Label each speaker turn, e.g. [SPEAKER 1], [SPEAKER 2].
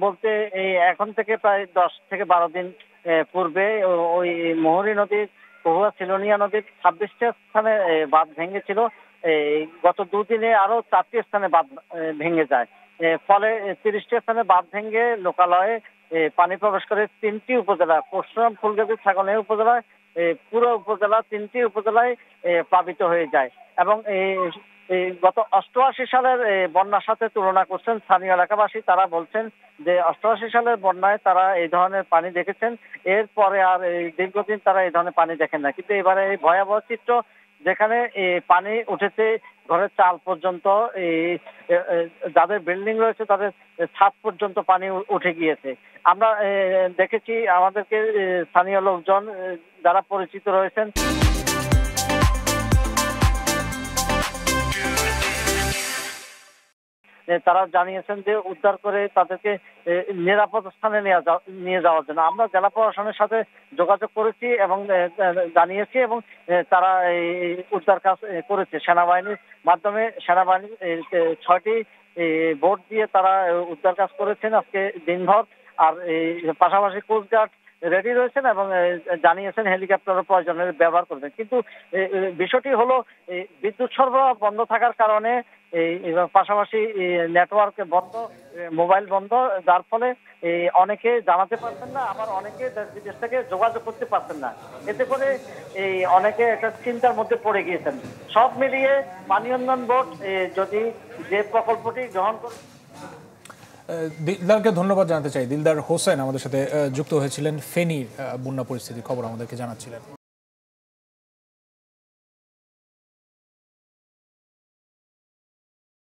[SPEAKER 1] বলতে এই এখন থেকে প্রায় 10 থেকে 12 দিন পূর্বে ওই মোহরী নদীর কহুয়া সিলোনিয়া নদীর 26টা স্থানে বাঁধ ভেঙেছিল। গত দুদিনে আরো 4টি স্থানে বাঁধ ভেঙে যায়। ফলে 30টি স্থানে বাঁধ ভেঙে লোকালয়ে পানি প্রবেশ করে 3টি উপজেলা পরশুরাম, ফুলগাজী, ছাগলনাইয়া উপজেলায় পুরো উপজেলা 3টি উপজেলায় প্লাবিত হয়ে যায়। এবং গত 88 সালের বন্যার সাথে তুলনা করছেন স্থানীয় এলাকাবাসী। তারা বলছেন যে 88 সালের বন্যায় তারা এই ধরনের পানি দেখেছেন, এরপরে আর এই দীর্ঘদিন তারা এই ধরনের পানি দেখেন না। কিন্তু এবারে এই ভয়াবহ চিত্র, যেখানে পানি উঠেছে ঘরের চাল পর্যন্ত, যাদের বিল্ডিং রয়েছে তাদের ছাদ পর্যন্ত পানি উঠে গিয়েছে। আমরা দেখেছি, আমাদেরকে স্থানীয় লোকজন যারা পরিচিত রয়েছেন তারা জানিয়েছেন যে উদ্ধার করে তাদেরকে নিরাপদ স্থানে নিয়ে যাওয়ার জন্য। আমরা জেলা প্রশাসনের সাথে যোগাযোগ করেছি এবং জানিয়েছি, এবং তারা এই উদ্ধার কাজ করেছে সেনাবাহিনীর মাধ্যমে। সেনাবাহিনীর 6টি বোট দিয়ে তারা উদ্ধার কাজ করেছেন আজকে দিনভর। আর পাশাপাশি কোস্টগার্ড রেডি রয়েছেন এবং জানিয়েছেন হেলিকপ্টারের প্রয়োজনে ব্যবহার করবেন। কিন্তু বিষয়টি হলো বিদ্যুৎ সরবরাহ বন্ধ থাকার কারণে, পাশাপাশি নেটওয়ার্ক বন্ধ, মোবাইল বন্ধ, যার ফলে অনেকে জানাতে পারছেন না, আবার অনেকে দেশ বিদেশ থেকে যোগাযোগ করতে পারছেন না। এতে করে অনেকে একটা চিন্তার মধ্যে পড়ে গিয়েছেন। সব মিলিয়ে পানি উন্নয়ন বোর্ড যদি যে প্রকল্পটি গ্রহণ করে।
[SPEAKER 2] দিলদারকে ধন্যবাদ জানাতে চাই। দিলদার হোসেন আমাদের সাথে যুক্ত হয়েছিলেন, ফেনীর বন্যা পরিস্থিতির খবর আমাদেরকে জানাচ্ছিলেন।